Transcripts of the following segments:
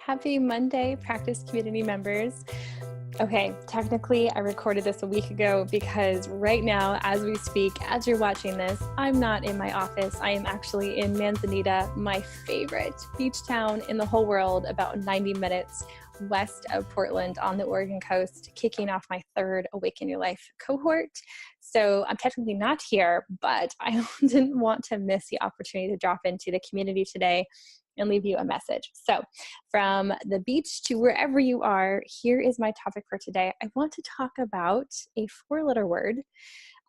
Happy Monday, Practice community members. Okay, technically I recorded this a week ago because right now, as we speak, as you're watching this, I'm not in my office. I am actually in Manzanita, my favorite beach town in the whole world, about 90 minutes west of Portland on the Oregon coast, kicking off my third Awaken Your Life cohort. So I'm technically not here, but I didn't want to miss the opportunity to drop into the community today and leave you a message. So from the beach to wherever you are, here is my topic for today. I want to talk about a 4-letter word.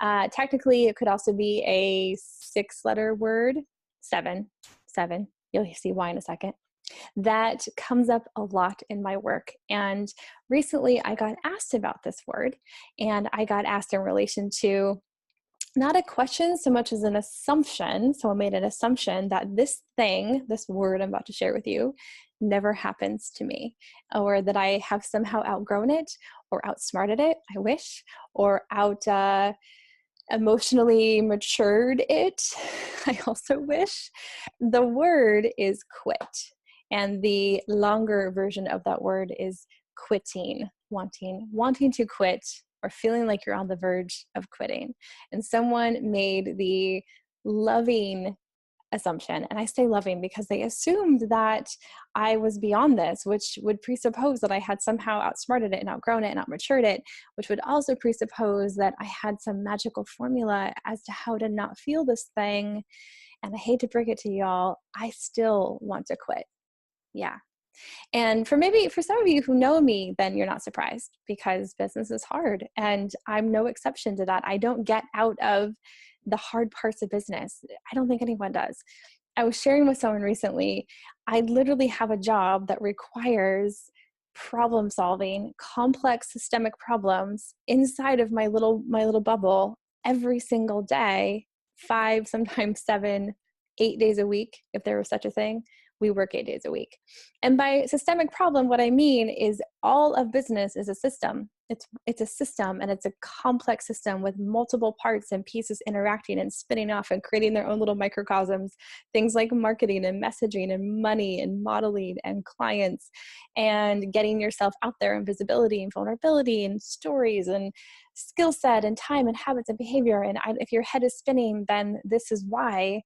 Technically, it could also be a 6-letter word, seven. You'll see why in a second. That comes up a lot in my work. And recently I got asked about this word, and I got asked in relation to not a question so much as an assumption. Someone made an assumption that this word I'm about to share with you, never happens to me, or that I have somehow outgrown it or outsmarted it, I wish, or emotionally matured it, I also wish. The word is quit. And the longer version of that word is quitting, wanting to quit, or feeling like you're on the verge of quitting. And someone made the loving assumption, and I say loving because they assumed that I was beyond this, which would presuppose that I had somehow outsmarted it and outgrown it and outmatured it, which would also presuppose that I had some magical formula as to how to not feel this thing. And I hate to break it to y'all, I still want to quit. Yeah. And for some of you who know me, then you're not surprised, because business is hard and I'm no exception to that. I don't get out of the hard parts of business. I don't think anyone does. I was sharing with someone recently, I literally have a job that requires problem solving complex systemic problems inside of my little bubble every single day, 5, sometimes 7, 8 days a week, if there was such a thing. We work 8 days a week. And by systemic problem, what I mean is all of business is a system. It's a system, and it's a complex system with multiple parts and pieces interacting and spinning off and creating their own little microcosms. Things like marketing and messaging and money and modeling and clients and getting yourself out there, and visibility and vulnerability and stories and skill set and time and habits and behavior. And if your head is spinning, then this is why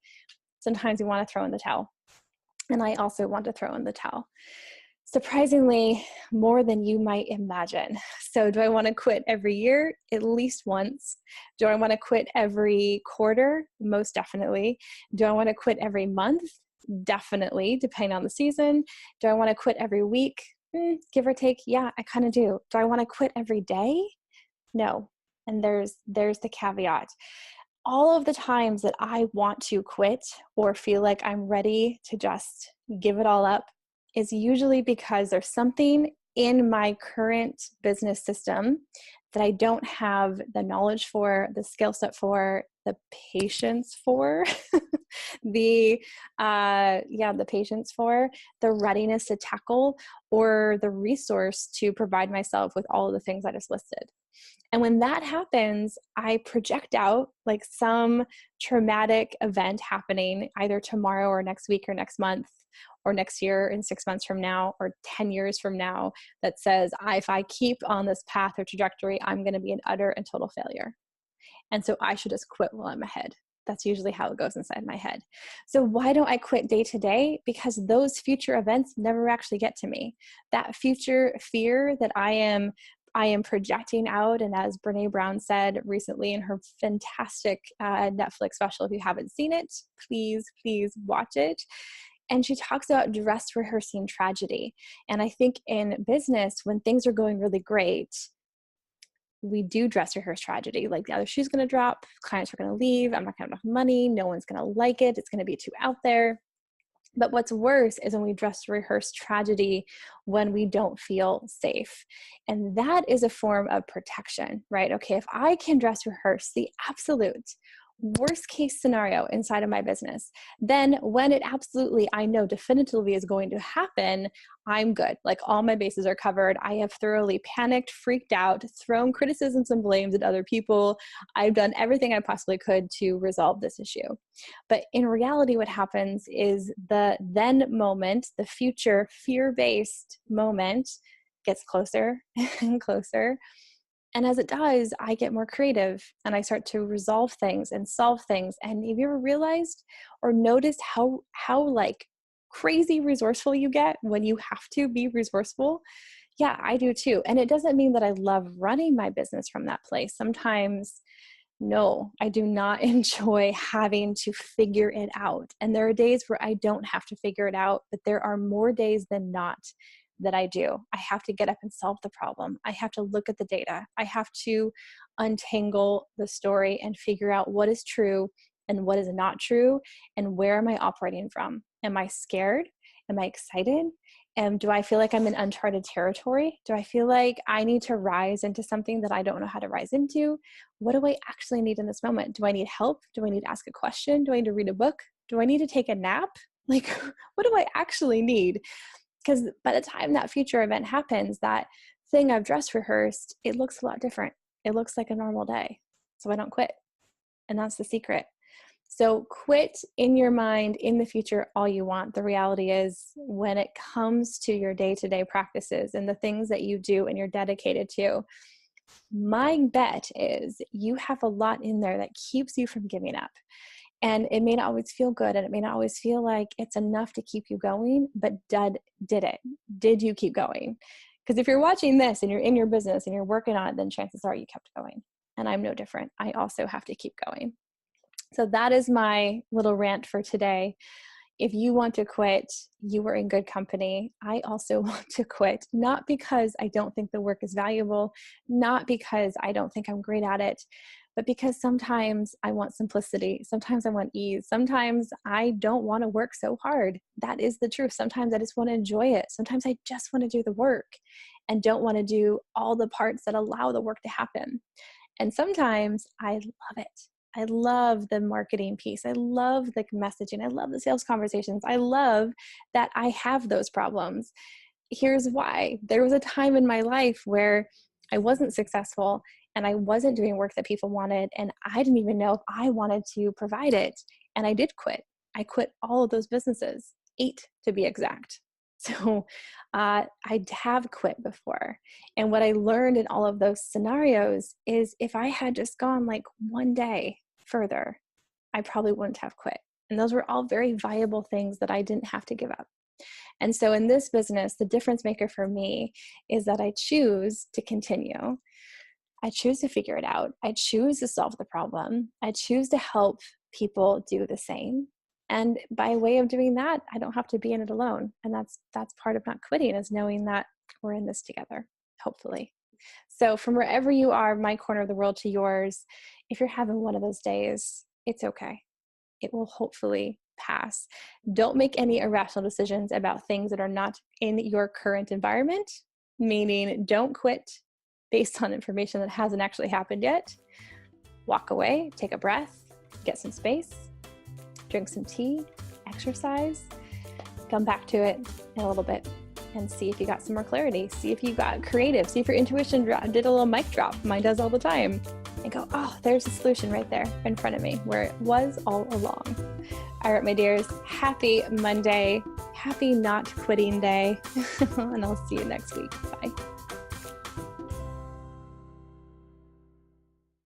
sometimes you want to throw in the towel. And I also want to throw in the towel. Surprisingly, more than you might imagine. So do I want to quit every year? At least once. Do I want to quit every quarter? Most definitely. Do I want to quit every month? Definitely, depending on the season. Do I want to quit every week? Give or take, yeah, I kind of do. Do I want to quit every day? No. And there's the caveat. All of the times that I want to quit or feel like I'm ready to just give it all up is usually because there's something in my current business system that I don't have the knowledge for, the skill set for, the patience for, the patience for, the readiness to tackle, or the resource to provide myself with all of the things I just listed. And when that happens, I project out like some traumatic event happening either tomorrow or next week or next month or next year and 6 months from now or 10 years from now that says, if I keep on this path or trajectory, I'm going to be an utter and total failure. And so I should just quit while I'm ahead. That's usually how it goes inside my head. So why don't I quit day to day? Because those future events never actually get to me. That future fear that I am projecting out, and as Brene Brown said recently in her fantastic Netflix special, if you haven't seen it, please watch it. And she talks about dress rehearsing tragedy. And I think in business, when things are going really great, we do dress rehearse tragedy. Like the other shoe's going to drop, clients are going to leave, I'm not going to have enough money, no one's going to like it, it's going to be too out there. But what's worse is when we dress rehearse tragedy when we don't feel safe. And that is a form of protection, right? Okay, if I can dress rehearse the absolute worst case scenario inside of my business. Then when it absolutely, I know definitively is going to happen, I'm good. Like all my bases are covered. I have thoroughly panicked, freaked out, thrown criticisms and blames at other people. I've done everything I possibly could to resolve this issue. But in reality, what happens is the then moment, the future fear-based moment, gets closer and closer. And as it does, I get more creative and I start to resolve things and solve things. And have you ever realized or noticed how like crazy resourceful you get when you have to be resourceful? Yeah, I do too. And it doesn't mean that I love running my business from that place. Sometimes, no, I do not enjoy having to figure it out. And there are days where I don't have to figure it out, but there are more days than not that I do. I have to get up and solve the problem. I have to look at the data. I have to untangle the story and figure out what is true and what is not true and where am I operating from? Am I scared? Am I excited? And do I feel like I'm in uncharted territory? Do I feel like I need to rise into something that I don't know how to rise into? What do I actually need in this moment? Do I need help? Do I need to ask a question? Do I need to read a book? Do I need to take a nap? Like, what do I actually need? Because by the time that future event happens, that thing I've dress rehearsed, it looks a lot different. It looks like a normal day. So I don't quit. And that's the secret. So quit in your mind in the future all you want. The reality is when it comes to your day-to-day practices and the things that you do and you're dedicated to, my bet is you have a lot in there that keeps you from giving up. And it may not always feel good and it may not always feel like it's enough to keep you going, but did it? Did you keep going? Because if you're watching this and you're in your business and you're working on it, then chances are you kept going. And I'm no different. I also have to keep going. So that is my little rant for today. If you want to quit, you are in good company. I also want to quit, not because I don't think the work is valuable, not because I don't think I'm great at it, but because sometimes I want simplicity. Sometimes I want ease. Sometimes I don't want to work so hard. That is the truth. Sometimes I just want to enjoy it. Sometimes I just want to do the work and don't want to do all the parts that allow the work to happen. And sometimes I love it. I love the marketing piece. I love the messaging. I love the sales conversations. I love that I have those problems. Here's why. There was a time in my life where I wasn't successful and I wasn't doing work that people wanted, and I didn't even know if I wanted to provide it. And I did quit. I quit all of those businesses, 8 to be exact. So I have quit before. And what I learned in all of those scenarios is if I had just gone like one day further, I probably wouldn't have quit. And those were all very viable things that I didn't have to give up. And so in this business, the difference maker for me is that I choose to continue. I choose to figure it out. I choose to solve the problem. I choose to help people do the same. And by way of doing that, I don't have to be in it alone. And that's part of not quitting, is knowing that we're in this together, hopefully. So from wherever you are, my corner of the world to yours, if you're having one of those days, it's okay. It will hopefully pass. Don't make any irrational decisions about things that are not in your current environment, meaning don't quit based on information that hasn't actually happened yet. Walk away, take a breath, get some space, drink some tea, exercise, come back to it in a little bit and see if you got some more clarity. See if you got creative. See if your intuition did a little mic drop. Mine does all the time. And go, oh, there's a solution right there in front of me where it was all along. All right, my dears, happy Monday. Happy not quitting day. And I'll see you next week. Bye.